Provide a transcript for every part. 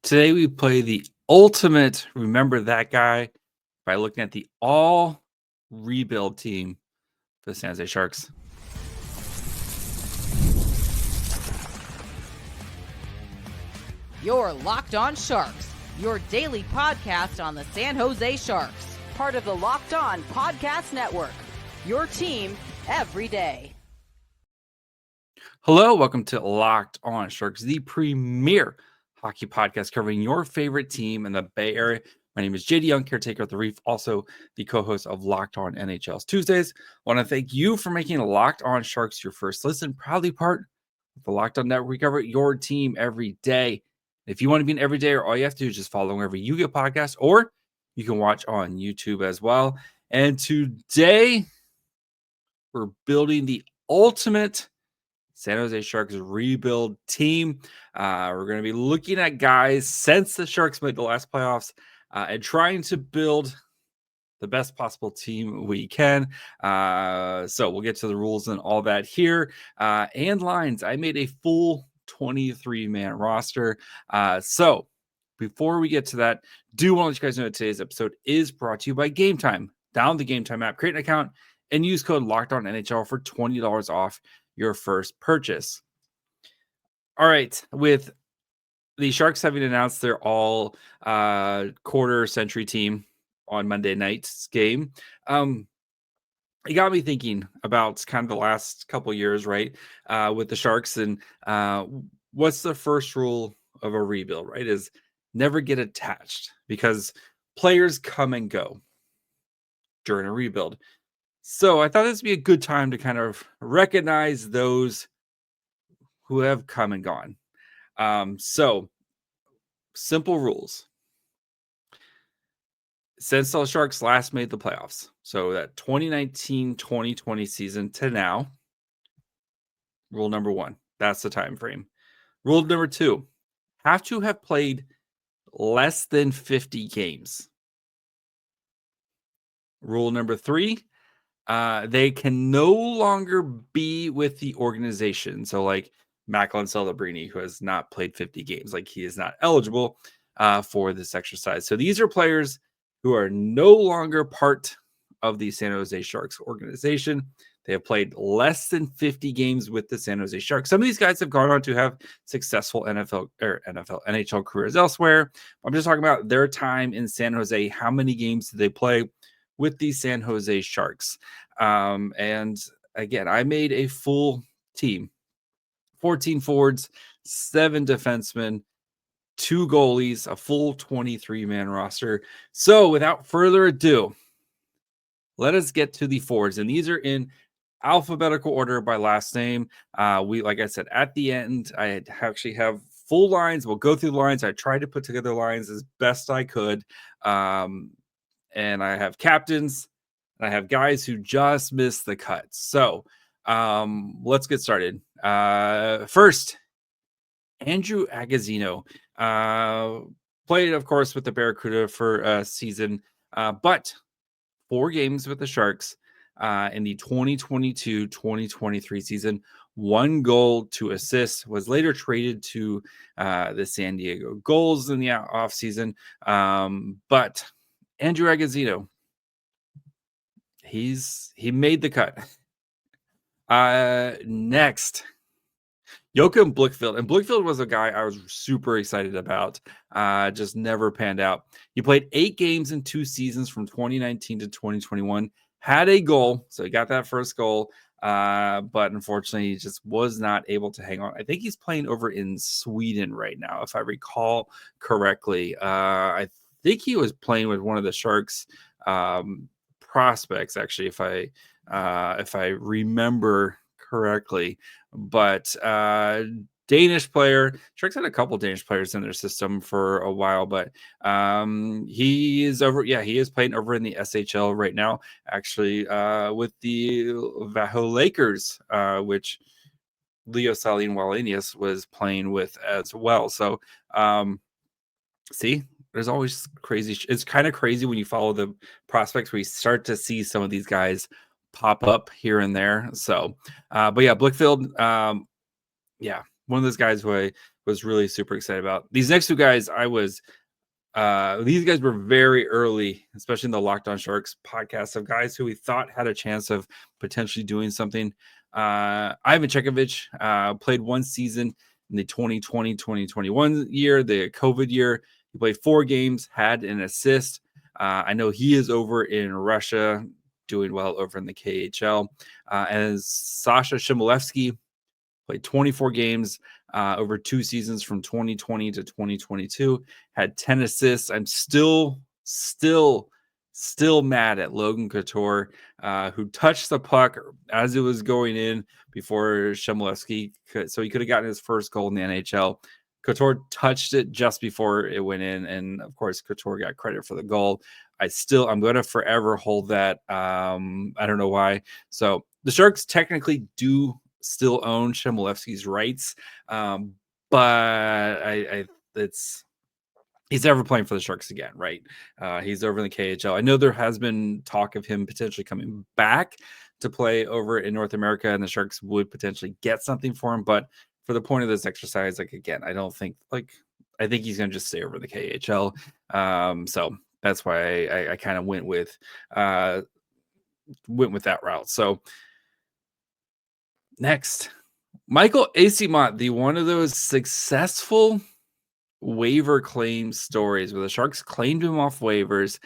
Today we play the ultimate remember that guy by looking at the all rebuild team for the San Jose Sharks. You're Locked On Sharks, your daily podcast on the San Jose Sharks, part of the Locked On Podcast Network, your team every day. Hello, welcome to Locked On Sharks, the premier hockey podcast covering your favorite team in the Bay Area. My name is JD Young, caretaker of the Reef, also the co-host of Locked On NHL's Tuesdays. I want to thank you for making Locked On Sharks your first listen, proudly part of the Locked On Network. We cover your team every day. If you want to be an everydayer, all you have to do is just follow wherever you get podcasts, or you can watch on YouTube as well. And today, we're building the ultimate San Jose Sharks rebuild team. We're going to be looking at guys since the Sharks made the last playoffs and trying to build the best possible team we can. So we'll get to the rules and all that here. And lines. I made a full 23-man roster. So before we get to that, do want to let you guys know that today's episode is brought to you by Game Time. Download the Game Time app, create an account, and use code LOCKEDONNHL for $20 off your first purchase. All right, with the Sharks having announced their all quarter century team on Monday night's game, it got me thinking about kind of the last couple of years, right, with the Sharks, and what's the first rule of a rebuild, right, is never get attached, because players come and go during a rebuild. So I thought this would be a good time to kind of recognize those who have come and gone. So simple rules. Since the Sharks last made the playoffs, so that 2019-2020 season to now, rule number one, that's the time frame. Rule number two, have to have played less than 50 games. Rule number three, they can no longer be with the organization. So like Macklin Celebrini, who has not played 50 games, like he is not eligible for this exercise. So these are players who are no longer part of the San Jose Sharks organization. They have played less than 50 games with the San Jose Sharks. Some of these guys have gone on to have successful NHL careers elsewhere. I'm just talking about their time in San Jose. How many games did they play with the San Jose Sharks? And again, I made a full team, 14 forwards, 7 defensemen, 2 goalies, a full 23-man roster. So without further ado, let us get to the forwards. And these are in alphabetical order by last name. Like I said, at the end, I actually have full lines. We'll go through the lines. I tried to put together lines as best I could. And I have captains, and I have guys who just missed the cut. So let's get started. First, Andrew Agozzino played, of course, with the Barracuda for a season, but 4 games with the Sharks in the 2022-2023 season. 1 goal, 2 assists, was later traded to the San Diego Goals in the offseason. But Andrew Agozzino, he made the cut. Next, Joachim Blichfeld. And Blichfeld was a guy I was super excited about. Just never panned out. He played 8 games in 2 seasons from 2019 to 2021. Had a goal, so he got that first goal. But unfortunately, he just was not able to hang on. I think he's playing over in Sweden right now, if I recall correctly. I think he was playing with one of the Sharks prospects, actually, if I remember correctly. But Danish player. Sharks had a couple Danish players in their system for a while, but he is over. Yeah, he is playing over in the SHL right now, actually, with the Vaho Lakers, which Leo Salin Wallenius was playing with as well. So, see, there's always crazy. It's kind of crazy when you follow the prospects, where you start to see some of these guys pop up here and there. So, but yeah, Blichfeld, yeah, one of those guys who I was really super excited about. These next two guys, these guys were very early, especially in the Locked On Sharks podcast, of guys who we thought had a chance of potentially doing something. Ivan Chekovich played one season in the 2020-2021 year, the COVID year. He played 4 games, had an assist. I know he is over in Russia, doing well over in the KHL. And Sasha Shimolevsky played 24 games over 2 seasons from 2020 to 2022, had 10 assists. I'm still mad at Logan Couture, who touched the puck as it was going in before Shimolevsky, so he could have gotten his first goal in the NHL. Couture touched it just before it went in, and of course Couture got credit for the goal. I'm going to forever hold that. I don't know why. So the Sharks technically do still own Shimolevsky's rights, but he's never playing for the Sharks again, right? He's over in the KHL. I know there has been talk of him potentially coming back to play over in North America, and the Sharks would potentially get something for him. But for the point of this exercise, like, again, I think he's going to just stay over the KHL. So that's why I kind of went with that route. So next, Michael Eyssimont, the one of those successful waiver claim stories where the Sharks claimed him off waivers.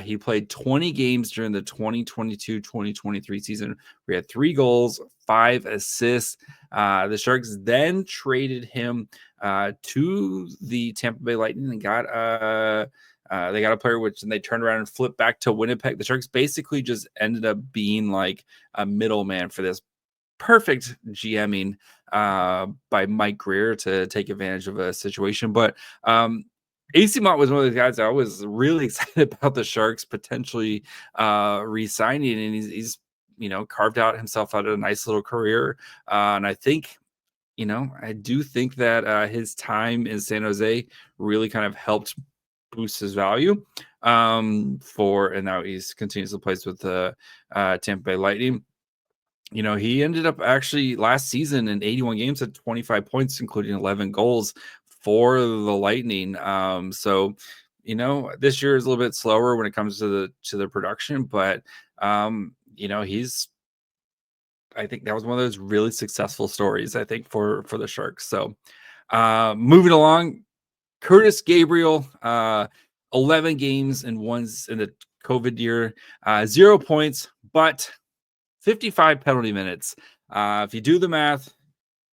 He played 20 games during the 2022-2023 season. We had 3 goals, 5 assists. The Sharks then traded him to the Tampa Bay Lightning and they got a player which they turned around and flipped back to Winnipeg. The Sharks basically just ended up being like a middleman for this perfect GMing by Mike Greer to take advantage of a situation. But Eyssimont was one of the guys I was really excited about the Sharks potentially re-signing, and he's carved out himself out of a nice little career. And I think, I do think that his time in San Jose really kind of helped boost his value and now he's continues to play with the Tampa Bay Lightning. He ended up actually last season in 81 games at 25 points, including 11 goals for the Lightning. So, this year is a little bit slower when it comes to the production, but I think that was one of those really successful stories, I think, for the Sharks. So, moving along, Curtis Gabriel, 11 games in the COVID year, 0 points, but 55 penalty minutes. If you do the math,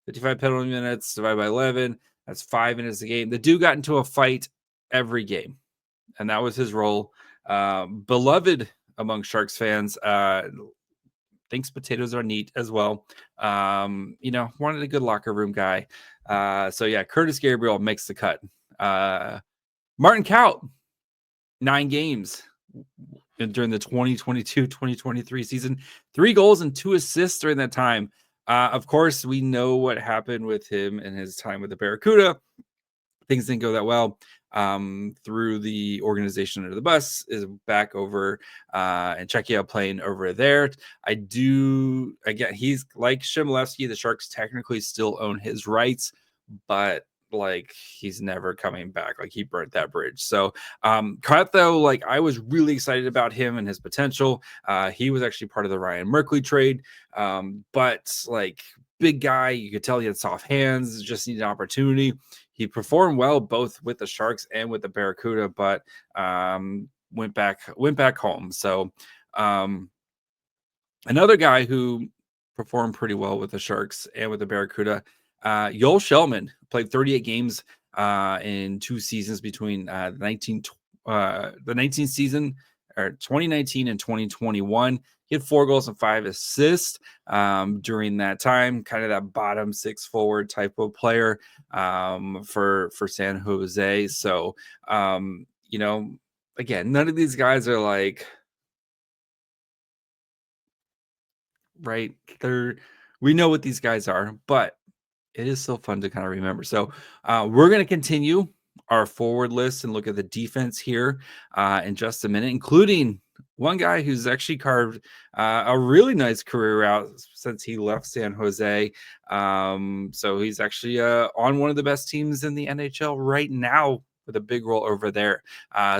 55 penalty minutes divided by 11, that's 5 minutes a game. The dude got into a fight every game, and that was his role. Beloved among Sharks fans. Thinks potatoes are neat as well. Wanted a good locker room guy. So yeah, Curtis Gabriel makes the cut. Martin Kaut, 9 games during the 2022-2023 season, 3 goals and 2 assists during that time. Of course, we know what happened with him and his time with the Barracuda. Things didn't go that well. Through the organization under the bus, is back over in Czechia playing over there. He's like Shimolevsky. The Sharks technically still own his rights, but he's never coming back. He burnt that bridge. So Cut, though, I was really excited about him and his potential. He was actually part of the Ryan Merkley trade, but big guy, you could tell he had soft hands, just needed an opportunity. He performed well both with the Sharks and with the Barracuda, but went back home. So another guy who performed pretty well with the Sharks and with the Barracuda, Yoel Shellman, played 38 games in 2 seasons between the 19 season, or 2019 and 2021. He had 4 goals and 5 assists during that time. Kind of that bottom 6 forward type of player for San Jose. So again, none of these guys are right. We know what these guys are, but it is still fun to kind of remember. So we're going to continue our forward list and look at the defense here in just a minute, including one guy who's actually carved a really nice career out since he left San Jose. So he's actually on one of the best teams in the NHL right now with a big role over there.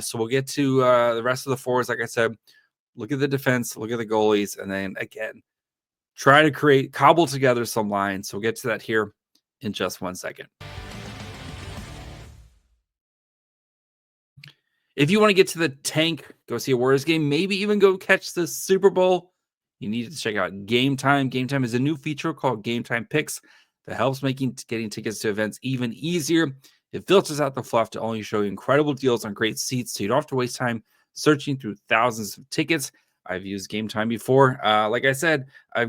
So we'll get to the rest of the forwards. Like I said, look at the defense, look at the goalies, and then again, try to cobble together some lines. So we'll get to that here in just 1 second. If you want to get to the tank, go see a Warriors game, maybe even go catch the Super Bowl, you need to check out Game Time. Game Time is a new feature called Game Time Picks that helps getting tickets to events even easier. It filters out the fluff to only show you incredible deals on great seats, so you don't have to waste time searching through thousands of tickets. I've used Game Time before. Like I said, I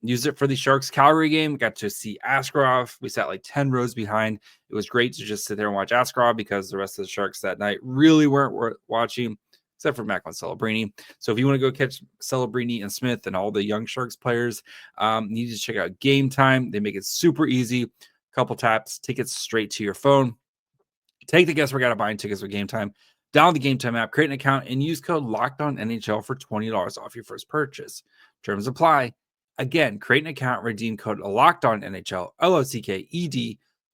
used it for the Sharks Calgary game. Got to see Askarov. We sat like 10 rows behind. It was great to just sit there and watch Askarov because the rest of the Sharks that night really weren't worth watching, except for Macklin Celebrini. So if you want to go catch Celebrini and Smith and all the young Sharks players, you need to check out Game Time. They make it super easy. Couple taps, tickets straight to your phone. Take the guesswork out of buying tickets with Game Time. Download the Game Time app, create an account, and use code LOCKEDONNHL for $20 off your first purchase. Terms apply. Again, create an account, redeem code LOCKEDONNHL,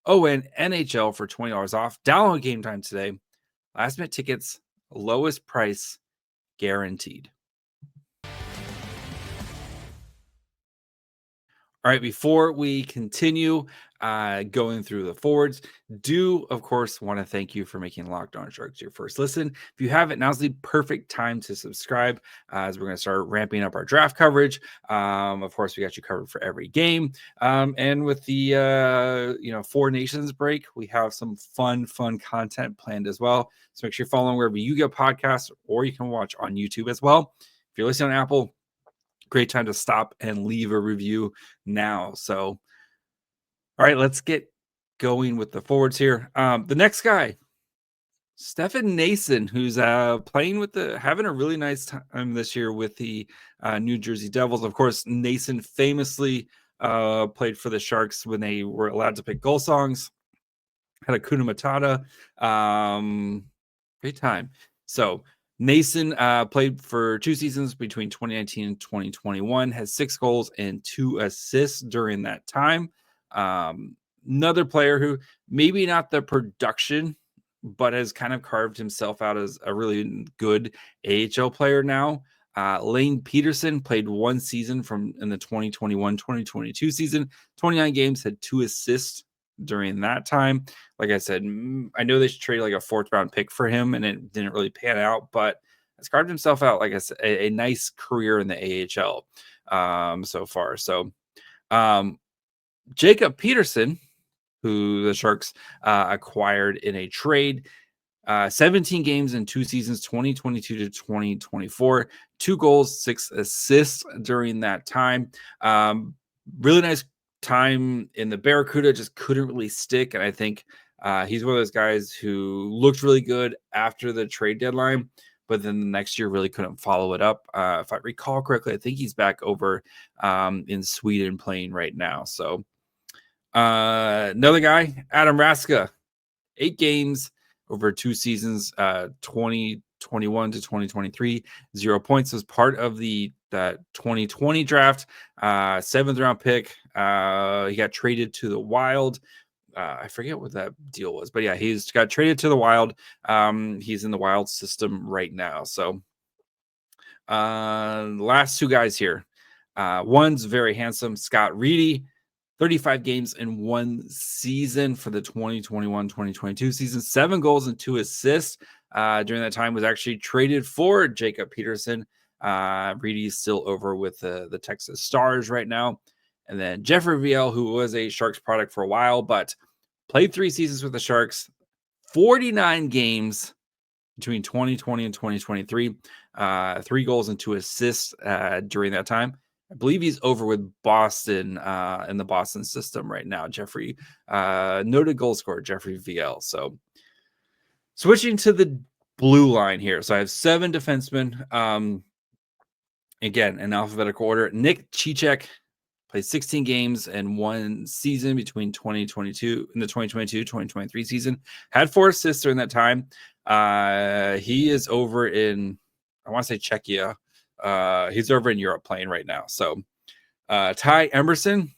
LOCKEDONNHL for $20 off. Download Game Time today. Last minute tickets, lowest price guaranteed. All right, before we continue going through the forwards, of course, want to thank you for making Locked On Sharks your first listen. If you haven't, now's the perfect time to subscribe as we're going to start ramping up our draft coverage. Of course, we got you covered for every game. And with the, Four Nations break, we have some fun content planned as well. So make sure you're following wherever you get podcasts, or you can watch on YouTube as well. If you're listening on Apple, great time to stop and leave a review now. So, all right, let's get going with the forwards here. The next guy, Stefan Nason, who's having a really nice time this year with the New Jersey Devils. Of course, Nason famously played for the Sharks when they were allowed to pick goal songs. Had a Kuna Matata. Great time. So Nason played for 2 seasons between 2019 and 2021, has 6 goals and 2 assists during that time. Another player who maybe not the production, but has kind of carved himself out as a really good AHL player now. Lane Peterson played 1 season in the 2021-2022 season, 29 games, had 2 assists during that time. Like I said, I know they should trade like a 4th round pick for him, and it didn't really pan out, but has carved himself out, like I said, a nice career in the AHL so far. So Jacob Peterson, who the Sharks acquired in a trade, 17 games in 2 seasons, 2022 to 2024, 2 goals, 6 assists during that time. Really nice time in the Barracuda, just couldn't really stick. And I think he's one of those guys who looked really good after the trade deadline, but then the next year really couldn't follow it up. If I recall correctly, I think he's back over in Sweden playing right now. So another guy, Adam Raska, 8 games over 2 seasons, 2021 to 2023, 0 points. Was part of that 2020 draft, 7th round pick. He got traded to the Wild. I forget what that deal was, but yeah, he's got traded to the Wild. He's in the Wild system right now. So the last 2 guys here. One's very handsome, Scott Reedy. 35 games in 1 season for the 2021-2022 season, 7 goals and 2 assists. During that time was actually traded for Jacob Peterson. Reedy's still over with the Texas Stars right now. And then Jeffrey Viel, who was a Sharks product for a while, but played 3 seasons with the Sharks, 49 games between 2020 and 2023, 3 goals and 2 assists during that time. I believe he's over with Boston in the Boston system right now. Jeffrey, noted goal scorer, Jeffrey VL. So switching to the blue line here. So I have 7 defensemen. Again, in alphabetical order. Nick Cicek played 16 games in 1 season between 2022 and the 2022-2023 season. Had 4 assists during that time. He is over in I want to say Czechia. He's over in Europe playing right now. So Ty Emerson,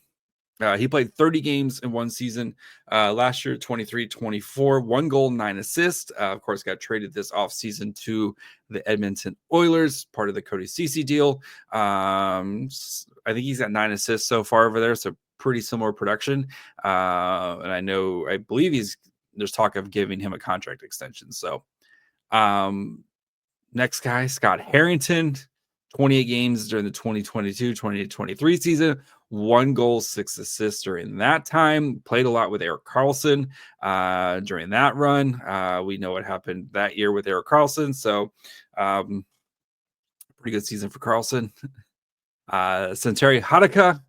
he played 30 games in one season last year, 23-24, 1 goal, 9 assists. Of course, got traded this offseason to the Edmonton Oilers, part of the Cody Ceci deal. I think he's got 9 assists so far over there, so pretty similar production. And I believe there's talk of giving him a contract extension. So next guy, Scott Harrington, 28 games during the 2022-2023 season, 1 goal, 6 assists during that time. Played a lot with Erik Karlsson during that run. We know what happened that year with Erik Karlsson. So pretty good season for Karlsson. Santeri Hatakka,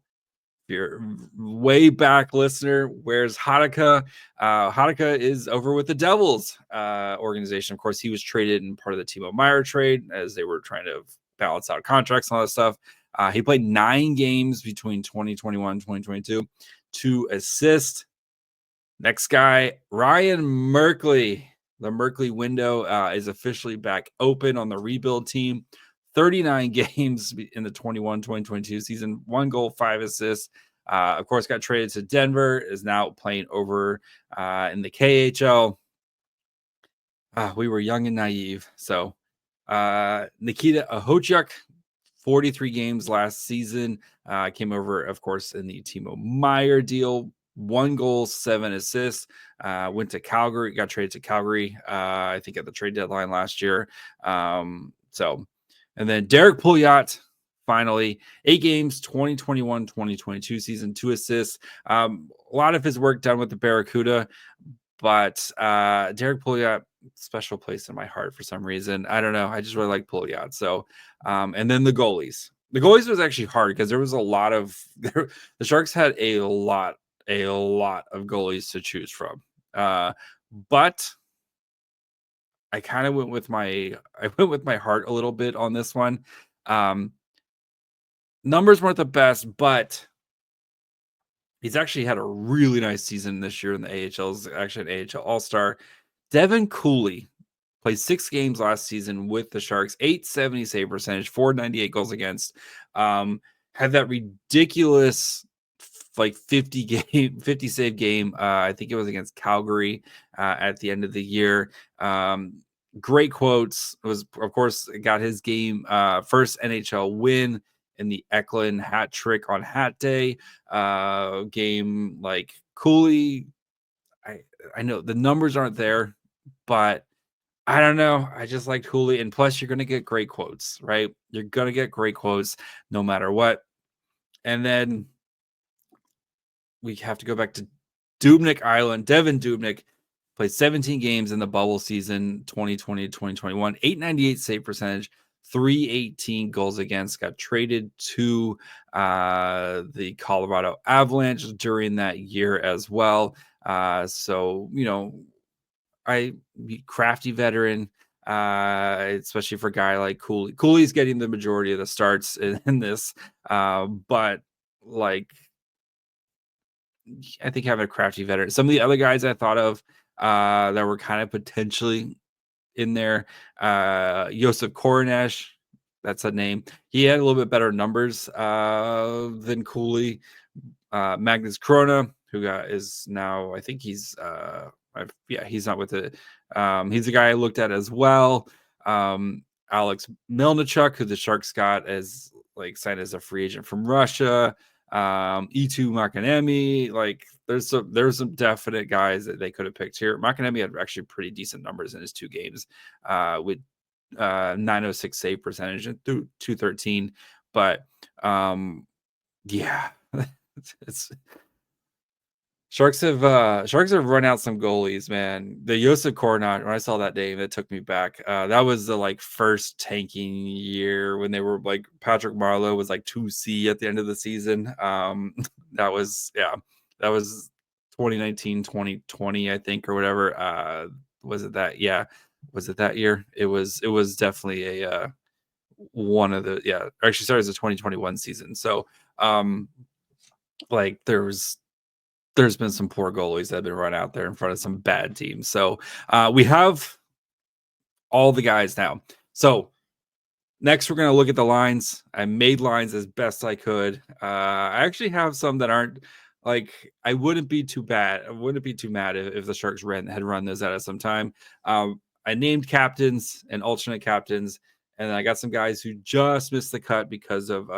if you're way back listener, where's Hatakka? Hatakka is over with the Devils organization. Of course, he was traded in part of the Timo Meier trade as they were trying to balance out contracts and all that stuff. He played 9 games between 2021 and 2022, 2 assists. Next guy, Ryan Merkley. The Merkley window is officially back open on the rebuild team. 39 games in the 21-2022 season, 1 goal, 5 assists. Of course, got traded to Denver, is now playing over in the KHL. We were young and naive. So Nikita Ahochuk, 43 games last season, came over, of course, in the Timo Meier deal. 1 goal, 7 assists. Went to Calgary, got traded to Calgary, I think at the trade deadline last year. And then Derek Pouliot, finally, 8 games, 2021-2022 season, 2 assists. A lot of his work done with the Barracuda, but Derek Pouliot, special place in my heart for some reason. I don't know. I just really like Pouliot. So, and then the goalies. The goalies was actually hard because there was a lot of the Sharks had a lot of goalies to choose from. But I kind of went with my heart a little bit on this one. Numbers weren't the best, but he's actually had a really nice season this year in the AHL. He's actually an AHL All-Star. Devin Cooley played 6 games last season with the Sharks, 870 save percentage, 498 goals against. Had that ridiculous 50 save game. I think it was against Calgary at the end of the year. Great quotes. It was, of course, got his game first NHL win in the Eklund hat trick on Hat Day game. Like Cooley, I know the numbers aren't there, but I don't know. I just liked Cooley, and plus you're going to get great quotes, right? You're going to get great quotes no matter what. And then we have to go back to Dubnyk Island. Devin Dubnyk played 17 games in the bubble season 2020-2021, 898 save percentage, 318 goals against. Got traded to the Colorado Avalanche during that year as well. So, crafty veteran, especially for a guy like Cooley. Cooley's getting the majority of the starts in this, but like, I think having a crafty veteran. Some of the other guys I thought of that were kind of potentially in there, Josef Koronesh, that's a name. He had a little bit better numbers than Cooley. Magnus Krona, who is now, I think he's he's not with it. He's a guy I looked at as well. Alex Melnichuk, who the Sharks got as signed as a free agent from Russia. E2 Makanemi, there's some definite guys that they could have picked here. Makanemi had actually pretty decent numbers in his 2 games with 906 save percentage and 213. But yeah, it's Sharks have run out some goalies, man. The Josef Koronesh, when I saw that name, it took me back. That was the first tanking year when they were Patrick Marleau was 2C at the end of the season. That was 2019, 2020, I think, or whatever. Was it that? Yeah. Was it that year? It was definitely a one of the actually started as a 2021 season. So there's been some poor goalies that have been run out there in front of some bad teams. So we have all the guys now. So Next, we're going to look at the lines. I made lines as best I could. I actually have some that aren't like, I wouldn't be too bad. I wouldn't be too mad if the Sharks had run those out at some time. I named captains and alternate captains, and I got some guys who just missed the cut because of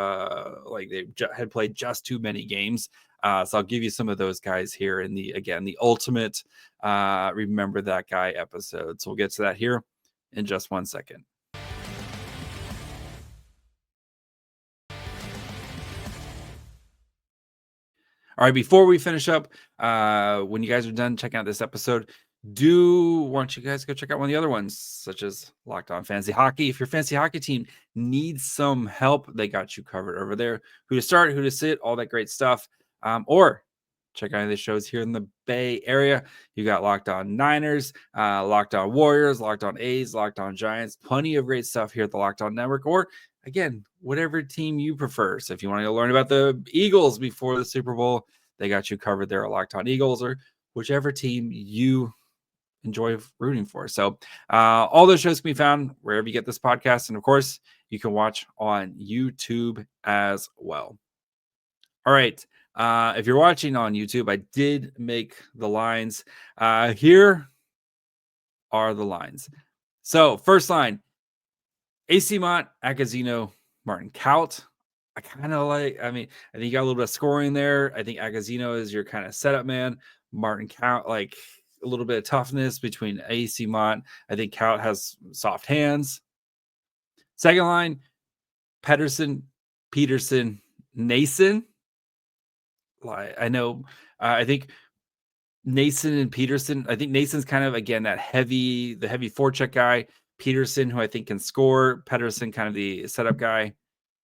like they had played just too many games. So I'll give you some of those guys here in the ultimate remember that guy episode. So we'll get to that here in just 1 second. All right, before we finish up, when you guys are done checking out this episode, want you guys go check out one of the other ones, such as Locked On Fantasy Hockey. If your fantasy hockey team needs some help, they got you covered over there. Who to start, who to sit, all that great stuff. Or check out the shows here in the Bay Area. You got Locked On Niners, Locked On Warriors, Locked On A's, Locked On Giants. Plenty of great stuff here at the Locked On Network. Or again, whatever team you prefer. So if you want to learn about the Eagles before the Super Bowl, they got you covered there at Locked On Eagles, or whichever team you enjoy rooting for. So all those shows can be found wherever you get this podcast. And of course, you can watch on YouTube as well. All right. If you're watching on YouTube, I did make the lines. Here are the lines. So first line, AC Mont, Agazino, Martin Kaut. I kind of like, I think you got a little bit of scoring there. I think Agazino is your kind of setup man. Martin Kaut, like a little bit of toughness between AC Mont. I think Kaut has soft hands. Second line, Peterson, Nason. I know, I think Nason and Peterson. I think Nason's kind of, again, the heavy forecheck guy. Peterson, who I think can score. Peterson, kind of the setup guy.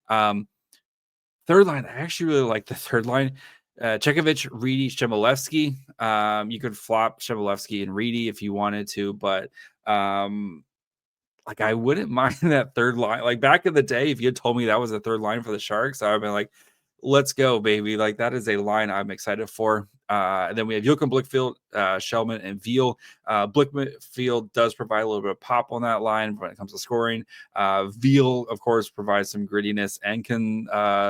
Third line, I actually really like the third line. Chekovich, Reedy, Shemolevsky. You could flop Shemolevsky and Reedy if you wanted to, but like I wouldn't mind that third line. Like back in the day, if you had told me that was a third line for the Sharks, I would have been like, let's go, baby. Like that is a line I'm excited for. And then we have Joachim Blickfield, Shellman, and Veal. Blickfield does provide a little bit of pop on that line when it comes to scoring. Veal, of course, provides some grittiness and can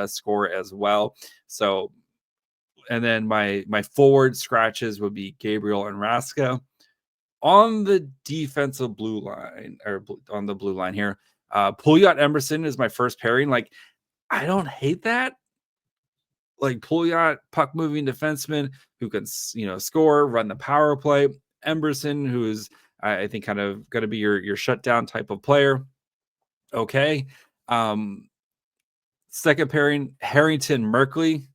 score as well. So, and then my forward scratches would be Gabriel and Raska. On the defensive blue line, or on the blue line here, Pouliot Emerson is my first pairing. Like, I don't hate that. Like Pouliot, puck moving defenseman who can, score, run the power play. Emerson, who is, I think, kind of going to be your shutdown type of player. Okay. Second pairing, Harrington, Merkley.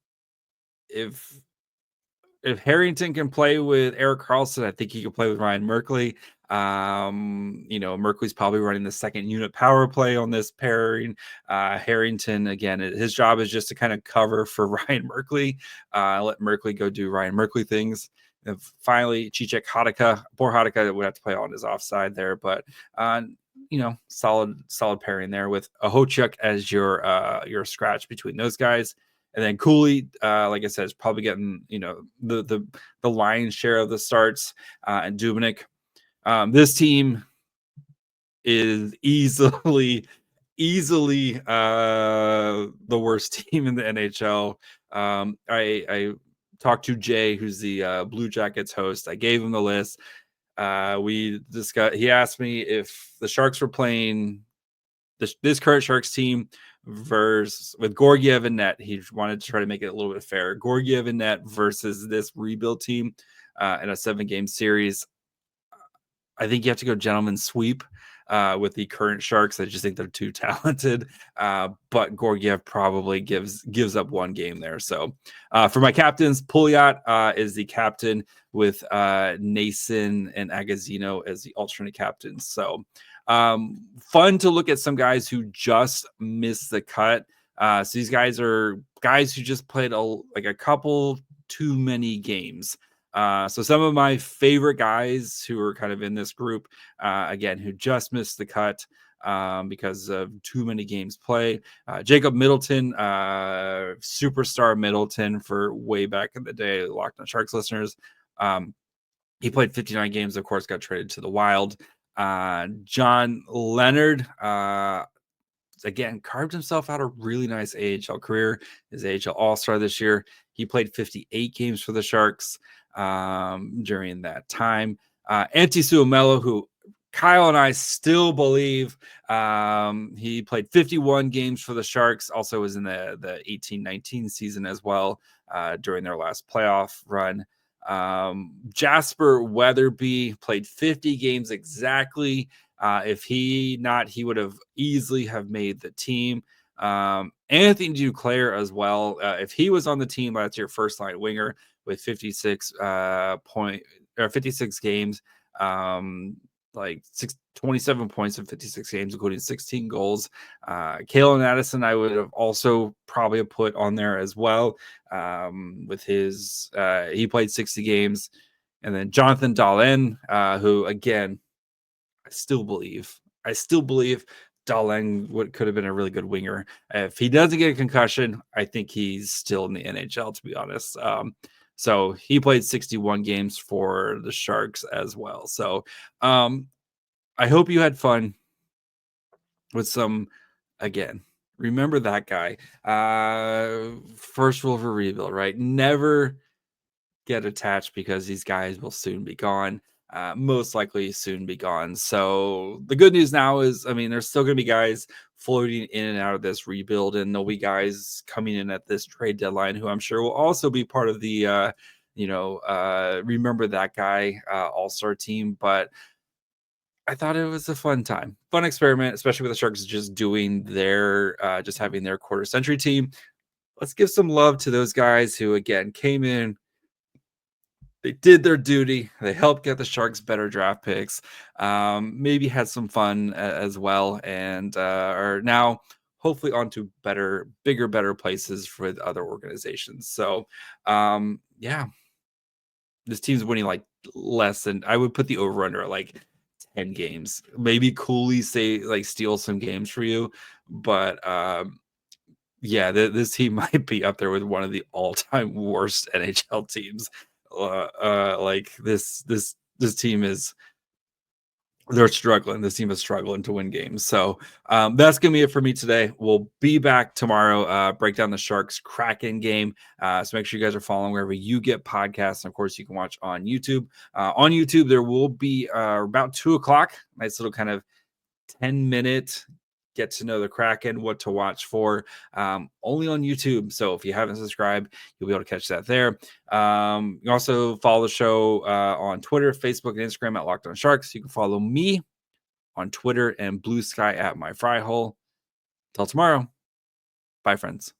If Harrington can play with Erik Karlsson, I think he can play with Ryan Merkley. Merkley's probably running the second unit power play on this pairing. Harrington, again, his job is just to kind of cover for Ryan Merkley. Let Merkley go do Ryan Merkley things. And finally, Cicek Hadaka. Poor Hadaka would have to play on his offside there, but solid pairing there with Ahochuk as your scratch between those guys. And then Cooley, like I said, is probably getting, the lion's share of the starts. And Dubnyk. This team is easily the worst team in the NHL. I talked to Jay, who's the Blue Jackets host. I gave him the list. We discussed. He asked me if the Sharks were playing this current Sharks team versus with Georgiev and net. He wanted to try to make it a little bit fair. Georgiev and net versus this rebuild team in a 7-game series. I think you have to go gentleman sweep with the current Sharks. I just think they're too talented. But Georgiev probably gives up one game there. So for my captains, Pouliot is the captain with Nason and Agazino as the alternate captains. So fun to look at some guys who just missed the cut. So these guys are guys who just played a couple too many games. So some of my favorite guys who are kind of in this group, again, who just missed the cut because of too many games played. Jacob Middleton, superstar Middleton for way back in the day, Locked On Sharks listeners. He played 59 games, of course, got traded to the Wild. John Leonard, again, carved himself out a really nice AHL career. His AHL All-Star this year. He played 58 games for the Sharks during that time. Antti Suomela, who Kyle and I still believe he played 51 games for the Sharks, also was in the 18-19 season as well during their last playoff run. Jasper Weatherby played 50 games exactly. If he would have easily have made the team. Anthony Duclair as well. If he was on the team last year, first line winger with 56 games, 27 points in 56 games, including 16 goals. Kalen Addison, I would have also probably put on there as well. With his, he played 60 games. And then Jonathan Dahlin, who again, I still believe Dahlin could have been a really good winger. If he doesn't get a concussion, I think he's still in the NHL, to be honest. So he played 61 games for the Sharks as well. So I hope you had fun with some, again, remember that guy. First rule for rebuild, right? Never get attached because these guys will soon be gone. Most likely soon be gone. So the good news now is, I mean, there's still going to be guys floating in and out of this rebuild, and there'll be guys coming in at this trade deadline who I'm sure will also be part of the, remember that guy all-star team. But I thought it was a fun experiment, especially with the Sharks just doing their, just having their quarter century team. Let's give some love to those guys who, again, came in. They did their duty. They helped get the Sharks better draft picks. Maybe had some fun as well, and are now hopefully on to better places for the other organizations. So, yeah, this team's winning like less than, I would put the over under at like 10 games. Maybe Goalies steal some games for you, but yeah, this team might be up there with one of the all-time worst NHL teams. Like this team is, they're struggling. This team is struggling to win games. So that's gonna be it for me today. We'll be back tomorrow. Break down the Sharks Kraken game. So make sure you guys are following wherever you get podcasts. And of course, you can watch on YouTube. On YouTube, there will be about 2:00. Nice little kind of 10-minute get to know the Kraken, what to watch for, only on YouTube. So if you haven't subscribed, you'll be able to catch that there. You also follow the show on Twitter, Facebook, and Instagram at Locked On Sharks. You can follow me on Twitter and Blue Sky at My Fry Hole. Till tomorrow. Bye, friends.